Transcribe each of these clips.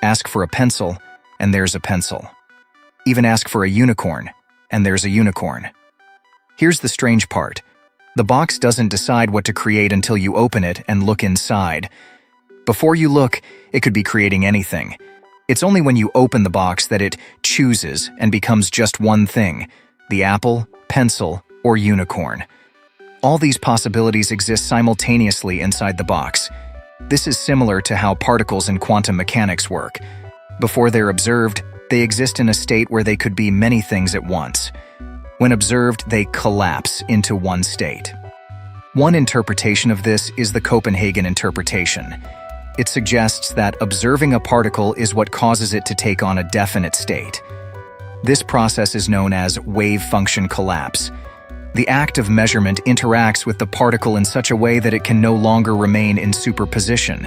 Ask for a pencil, and there's a pencil. Even ask for a unicorn, and there's a unicorn. Here's the strange part. The box doesn't decide what to create until you open it and look inside. Before you look, it could be creating anything. It's only when you open the box that it chooses and becomes just one thing: the apple, pencil, or unicorn. All these possibilities exist simultaneously inside the box. This is similar to how particles in quantum mechanics work. Before they're observed, they exist in a state where they could be many things at once. When observed, they collapse into one state. One interpretation of this is the Copenhagen interpretation. It suggests that observing a particle is what causes it to take on a definite state. This process is known as wave function collapse. The act of measurement interacts with the particle in such a way that it can no longer remain in superposition.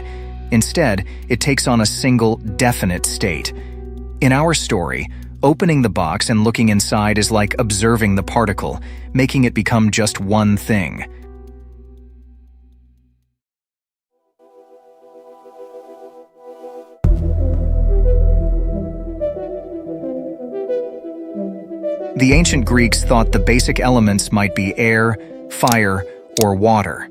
Instead, it takes on a single, definite state. In our story, opening the box and looking inside is like observing the particle, making it become just one thing. The ancient Greeks thought the basic elements might be air, fire, or water.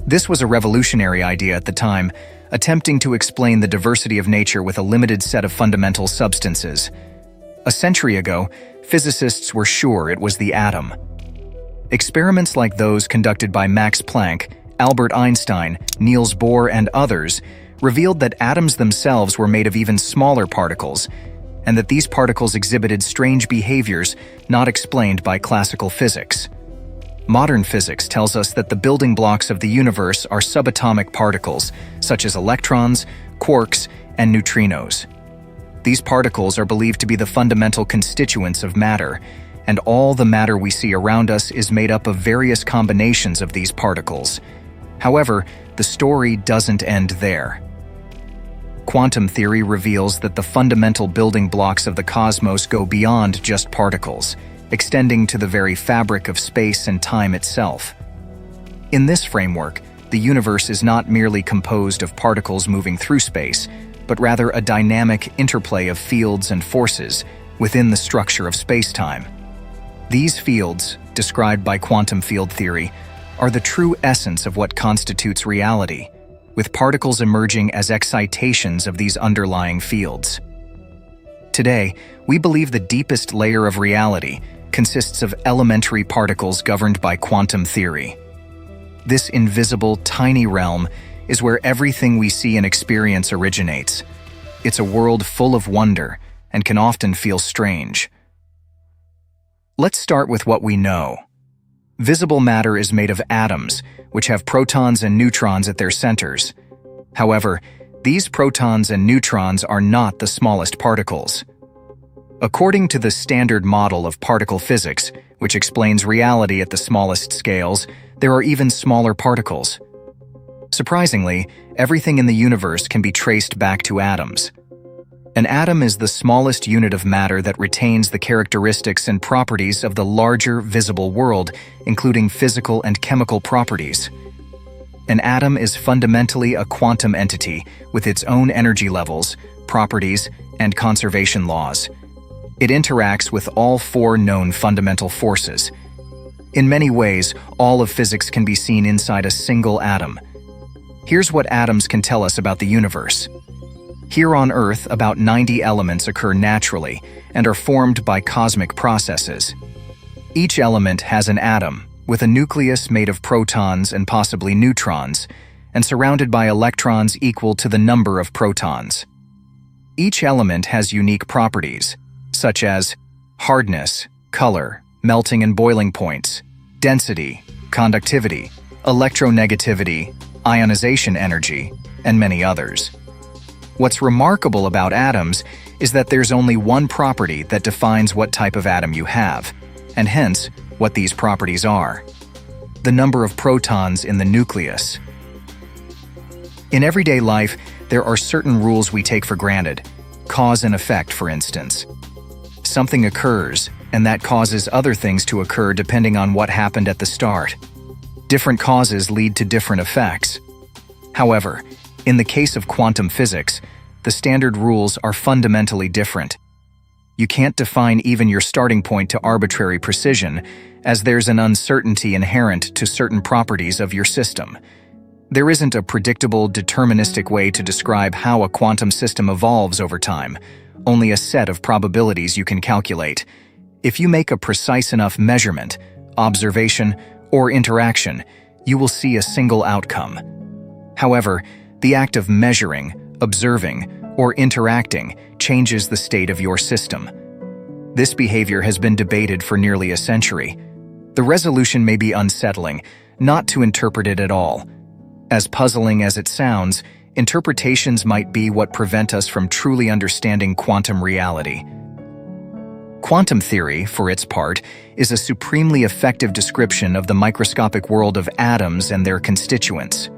This was a revolutionary idea at the time, attempting to explain the diversity of nature with a limited set of fundamental substances. A century ago, physicists were sure it was the atom. Experiments like those conducted by Max Planck, Albert Einstein, Niels Bohr, and others revealed that atoms themselves were made of even smaller particles, and that these particles exhibited strange behaviors not explained by classical physics. Modern physics tells us that the building blocks of the universe are subatomic particles, such as electrons, quarks, and neutrinos. These particles are believed to be the fundamental constituents of matter, and all the matter we see around us is made up of various combinations of these particles. However, the story doesn't end there. Quantum theory reveals that the fundamental building blocks of the cosmos go beyond just particles, extending to the very fabric of space and time itself. In this framework, the universe is not merely composed of particles moving through space, but rather a dynamic interplay of fields and forces within the structure of space-time. These fields, described by quantum field theory, are the true essence of what constitutes reality, with particles emerging as excitations of these underlying fields. Today, we believe the deepest layer of reality consists of elementary particles governed by quantum theory. This invisible, tiny realm is where everything we see and experience originates. It's a world full of wonder and can often feel strange. Let's start with what we know. Visible matter is made of atoms, which have protons and neutrons at their centers. However, these protons and neutrons are not the smallest particles. According to the standard model of particle physics, which explains reality at the smallest scales, there are even smaller particles. Surprisingly, everything in the universe can be traced back to atoms. An atom is the smallest unit of matter that retains the characteristics and properties of the larger visible world, including physical and chemical properties. An atom is fundamentally a quantum entity with its own energy levels, properties, and conservation laws. It interacts with all four known fundamental forces. In many ways, all of physics can be seen inside a single atom. Here's what atoms can tell us about the universe. Here on Earth, about 90 elements occur naturally and are formed by cosmic processes. Each element has an atom, with a nucleus made of protons and possibly neutrons, and surrounded by electrons equal to the number of protons. Each element has unique properties, such as hardness, color, melting and boiling points, density, conductivity, electronegativity, ionization energy, and many others. What's remarkable about atoms is that there's only one property that defines what type of atom you have, and hence, what these properties are: the number of protons in the nucleus. In everyday life, there are certain rules we take for granted, cause and effect, for instance. Something occurs, and that causes other things to occur depending on what happened at the start. Different causes lead to different effects. However, in the case of quantum physics, the standard rules are fundamentally different. You can't define even your starting point to arbitrary precision, as there's an uncertainty inherent to certain properties of your system. There isn't a predictable, deterministic way to describe how a quantum system evolves over time, only a set of probabilities you can calculate. If you make a precise enough measurement, observation, or interaction, you will see a single outcome. However, the act of measuring, observing, or interacting changes the state of your system. This behavior has been debated for nearly a century. The resolution may be unsettling, not to interpret it at all. As puzzling as it sounds, interpretations might be what prevent us from truly understanding quantum reality. Quantum theory, for its part, is a supremely effective description of the microscopic world of atoms and their constituents.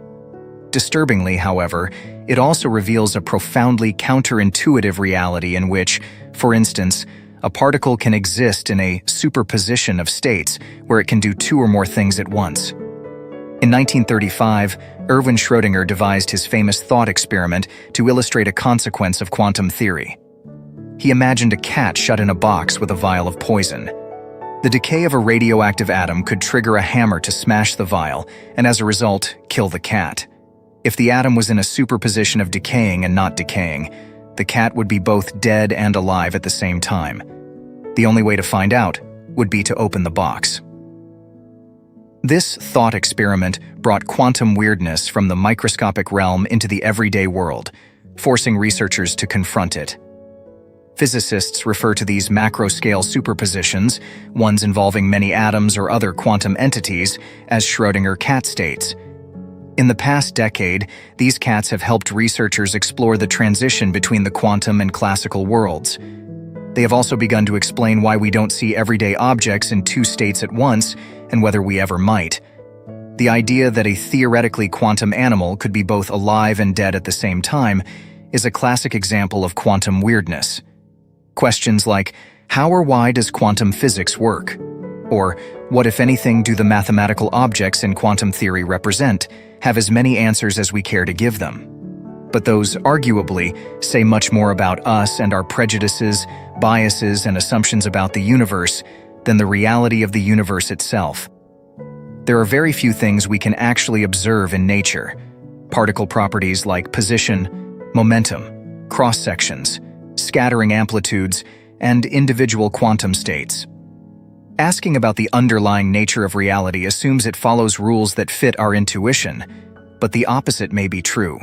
Disturbingly, however, it also reveals a profoundly counterintuitive reality in which, for instance, a particle can exist in a superposition of states where it can do two or more things at once. In 1935, Erwin Schrödinger devised his famous thought experiment to illustrate a consequence of quantum theory. He imagined a cat shut in a box with a vial of poison. The decay of a radioactive atom could trigger a hammer to smash the vial, and as a result, kill the cat. If the atom was in a superposition of decaying and not decaying, the cat would be both dead and alive at the same time. The only way to find out would be to open the box. This thought experiment brought quantum weirdness from the microscopic realm into the everyday world, forcing researchers to confront it. Physicists refer to these macro-scale superpositions, ones involving many atoms or other quantum entities, as Schrödinger cat states. In the past decade, these cats have helped researchers explore the transition between the quantum and classical worlds. They have also begun to explain why we don't see everyday objects in two states at once, and whether we ever might. The idea that a theoretically quantum animal could be both alive and dead at the same time is a classic example of quantum weirdness. Questions like, how or why does quantum physics work? Or, what if anything do the mathematical objects in quantum theory represent, have as many answers as we care to give them. But those, arguably, say much more about us and our prejudices, biases, and assumptions about the universe than the reality of the universe itself. There are very few things we can actually observe in nature. Particle properties like position, momentum, cross-sections, scattering amplitudes, and individual quantum states. Asking about the underlying nature of reality assumes it follows rules that fit our intuition, but the opposite may be true.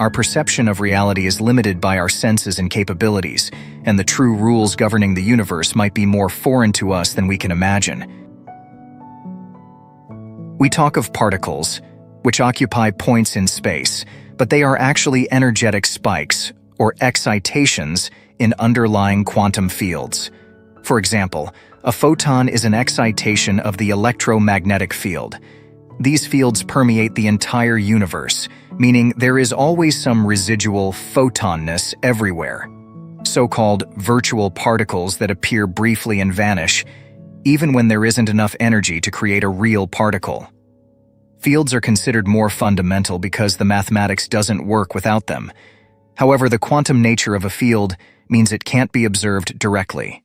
Our perception of reality is limited by our senses and capabilities, and the true rules governing the universe might be more foreign to us than we can imagine. We talk of particles, which occupy points in space, but they are actually energetic spikes, or excitations, in underlying quantum fields. For example, a photon is an excitation of the electromagnetic field. These fields permeate the entire universe, meaning there is always some residual photonness everywhere. So-called virtual particles that appear briefly and vanish, even when there isn't enough energy to create a real particle. Fields are considered more fundamental because the mathematics doesn't work without them. However, the quantum nature of a field means it can't be observed directly.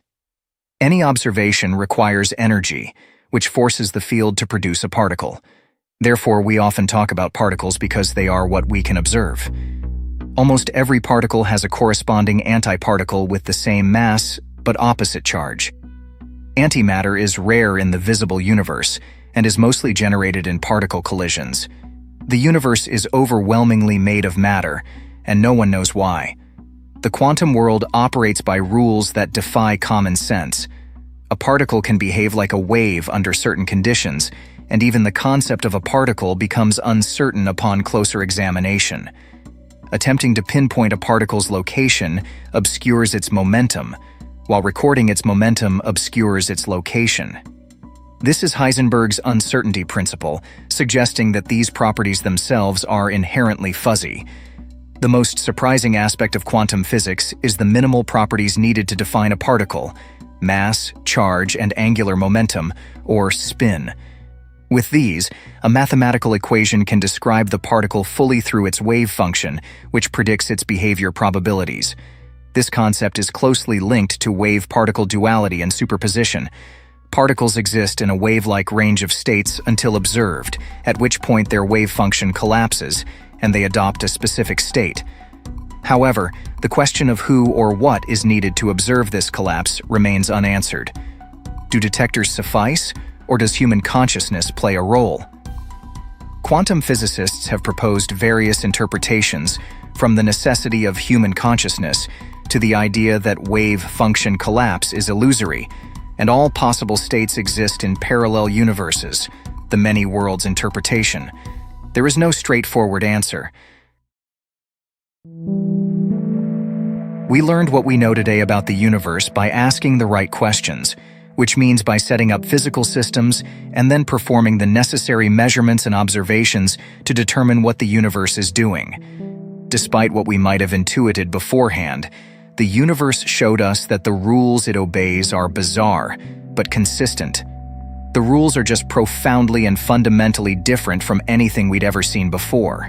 Any observation requires energy, which forces the field to produce a particle. Therefore, we often talk about particles because they are what we can observe. Almost every particle has a corresponding antiparticle with the same mass, but opposite charge. Antimatter is rare in the visible universe and is mostly generated in particle collisions. The universe is overwhelmingly made of matter, and no one knows why. The quantum world operates by rules that defy common sense. A particle can behave like a wave under certain conditions, and even the concept of a particle becomes uncertain upon closer examination. Attempting to pinpoint a particle's location obscures its momentum, while recording its momentum obscures its location. This is Heisenberg's uncertainty principle, suggesting that these properties themselves are inherently fuzzy. The most surprising aspect of quantum physics is the minimal properties needed to define a particle: mass, charge, and angular momentum, or spin. With these, a mathematical equation can describe the particle fully through its wave function, which predicts its behavior probabilities. This concept is closely linked to wave-particle duality and superposition. Particles exist in a wave-like range of states until observed, at which point their wave function collapses, and they adopt a specific state. However, the question of who or what is needed to observe this collapse remains unanswered. Do detectors suffice, or does human consciousness play a role? Quantum physicists have proposed various interpretations, from the necessity of human consciousness to the idea that wave function collapse is illusory, and all possible states exist in parallel universes, the many worlds interpretation. There is no straightforward answer. We learned what we know today about the universe by asking the right questions, which means by setting up physical systems and then performing the necessary measurements and observations to determine what the universe is doing. Despite what we might have intuited beforehand, the universe showed us that the rules it obeys are bizarre, but consistent. The rules are just profoundly and fundamentally different from anything we'd ever seen before.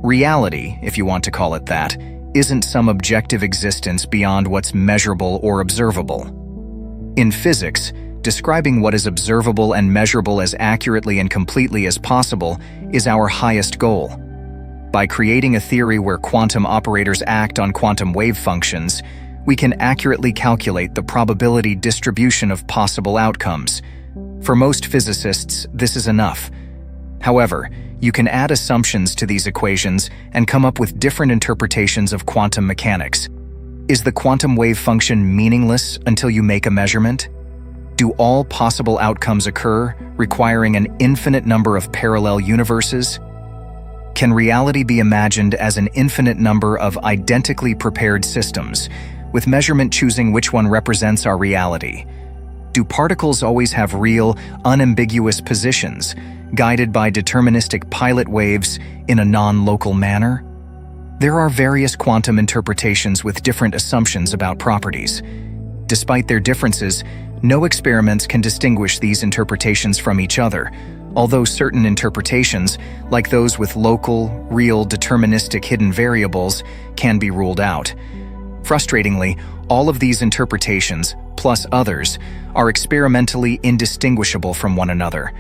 Reality, if you want to call it that, isn't some objective existence beyond what's measurable or observable. In physics, describing what is observable and measurable as accurately and completely as possible is our highest goal. By creating a theory where quantum operators act on quantum wave functions, we can accurately calculate the probability distribution of possible outcomes. For most physicists, this is enough. However, you can add assumptions to these equations and come up with different interpretations of quantum mechanics. Is the quantum wave function meaningless until you make a measurement? Do all possible outcomes occur, requiring an infinite number of parallel universes? Can reality be imagined as an infinite number of identically prepared systems, with measurement choosing which one represents our reality? Do particles always have real, unambiguous positions, guided by deterministic pilot waves in a non-local manner? There are various quantum interpretations with different assumptions about properties. Despite their differences, no experiments can distinguish these interpretations from each other, although certain interpretations, like those with local, real, deterministic hidden variables, can be ruled out. Frustratingly, all of these interpretations, plus others, are experimentally indistinguishable from one another.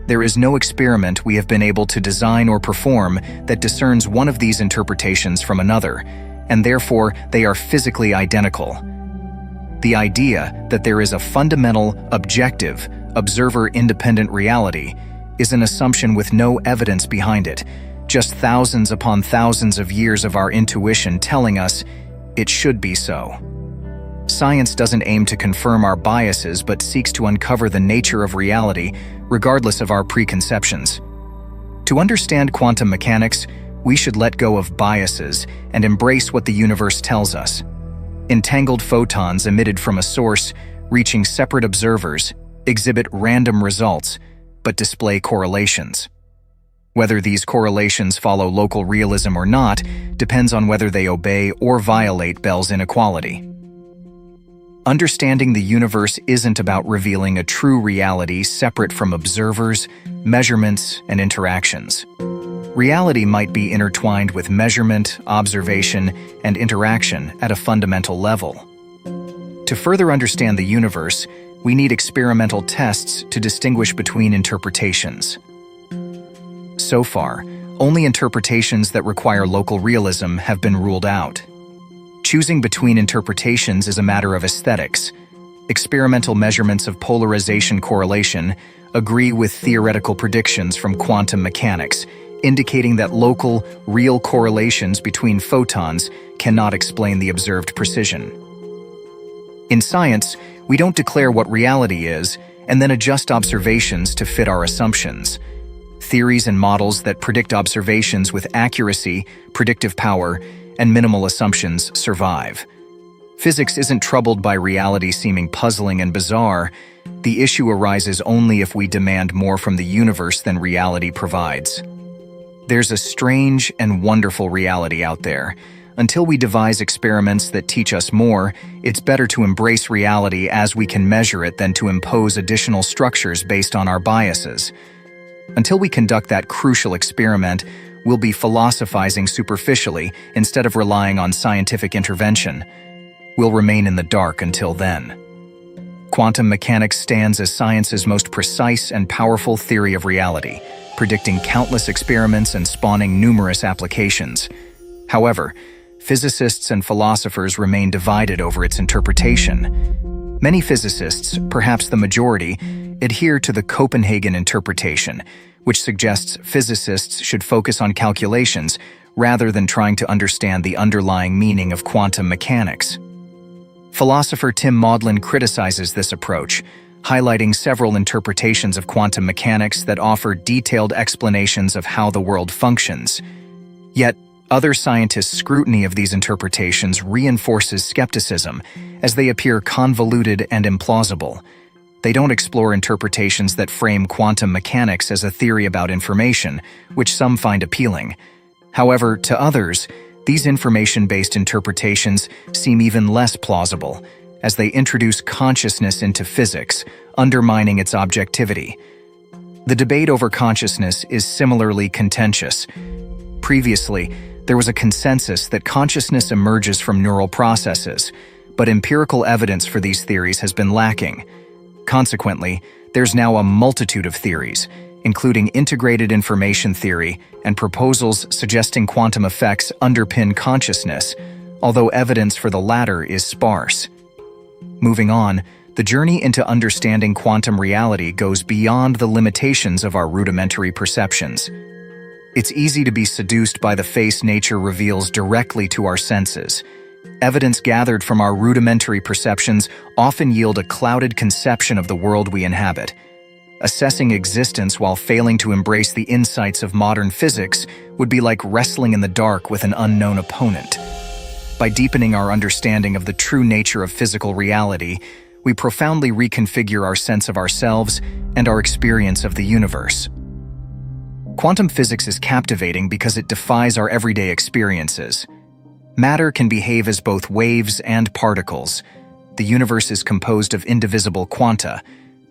There is no experiment we have been able to design or perform that discerns one of these interpretations from another, and therefore they are physically identical. The idea that there is a fundamental, objective, observer-independent reality is an assumption with no evidence behind it, just thousands upon thousands of years of our intuition telling us it should be so. Science doesn't aim to confirm our biases but seeks to uncover the nature of reality regardless of our preconceptions. To understand quantum mechanics, we should let go of biases and embrace what the universe tells us. Entangled photons emitted from a source, reaching separate observers, exhibit random results, but display correlations. Whether these correlations follow local realism or not depends on whether they obey or violate Bell's inequality. Understanding the universe isn't about revealing a true reality separate from observers, measurements, and interactions. Reality might be intertwined with measurement, observation, and interaction at a fundamental level. To further understand the universe, we need experimental tests to distinguish between interpretations. So far, only interpretations that require local realism have been ruled out. Choosing between interpretations is a matter of aesthetics. Experimental measurements of polarization correlation agree with theoretical predictions from quantum mechanics, indicating that local, real correlations between photons cannot explain the observed precision. In science, we don't declare what reality is and then adjust observations to fit our assumptions. Theories and models that predict observations with accuracy, predictive power, and minimal assumptions survive. Physics isn't troubled by reality seeming puzzling and bizarre. The issue arises only if we demand more from the universe than reality provides. There's a strange and wonderful reality out there, Until we devise experiments that teach us more, it's better to embrace reality as we can measure it than to impose additional structures based on our biases. Until we conduct that crucial experiment, we'll be philosophizing superficially instead of relying on scientific intervention. We'll remain in the dark until then. Quantum mechanics stands as science's most precise and powerful theory of reality, predicting countless experiments and spawning numerous applications. However, physicists and philosophers remain divided over its interpretation. Many physicists, perhaps the majority, adhere to the Copenhagen interpretation, which suggests physicists should focus on calculations rather than trying to understand the underlying meaning of quantum mechanics. Philosopher Tim Maudlin criticizes this approach, highlighting several interpretations of quantum mechanics that offer detailed explanations of how the world functions. Yet, other scientists' scrutiny of these interpretations reinforces skepticism, as they appear convoluted and implausible. They don't explore interpretations that frame quantum mechanics as a theory about information, which some find appealing. However, to others, these information-based interpretations seem even less plausible, as they introduce consciousness into physics, undermining its objectivity. The debate over consciousness is similarly contentious. Previously, there was a consensus that consciousness emerges from neural processes, but empirical evidence for these theories has been lacking. Consequently, there's now a multitude of theories, including integrated information theory and proposals suggesting quantum effects underpin consciousness, although evidence for the latter is sparse. Moving on, the journey into understanding quantum reality goes beyond the limitations of our rudimentary perceptions. It's easy to be seduced by the face nature reveals directly to our senses. Evidence gathered from our rudimentary perceptions often yield a clouded conception of the world we inhabit. Assessing existence while failing to embrace the insights of modern physics would be like wrestling in the dark with an unknown opponent. By deepening our understanding of the true nature of physical reality, we profoundly reconfigure our sense of ourselves and our experience of the universe. Quantum physics is captivating because it defies our everyday experiences. Matter can behave as both waves and particles. The universe is composed of indivisible quanta.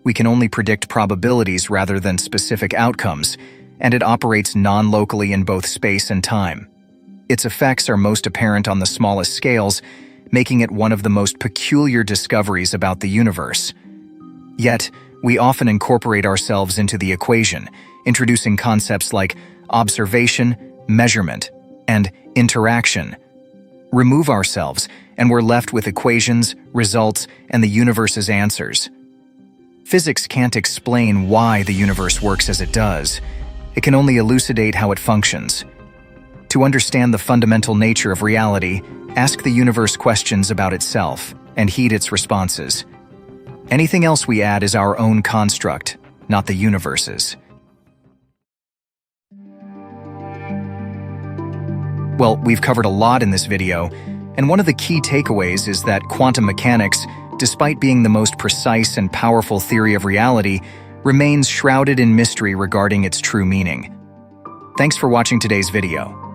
We can only predict probabilities rather than specific outcomes, and it operates non-locally in both space and time. Its effects are most apparent on the smallest scales, making it one of the most peculiar discoveries about the universe. Yet, we often incorporate ourselves into the equation, introducing concepts like observation, measurement, and interaction. Remove ourselves, and we're left with equations, results, and the universe's answers. Physics can't explain why the universe works as it does. It can only elucidate how it functions. To understand the fundamental nature of reality, ask the universe questions about itself and heed its responses. Anything else we add is our own construct, not the universe's. Well, we've covered a lot in this video, and one of the key takeaways is that quantum mechanics, despite being the most precise and powerful theory of reality, remains shrouded in mystery regarding its true meaning. Thanks for watching today's video.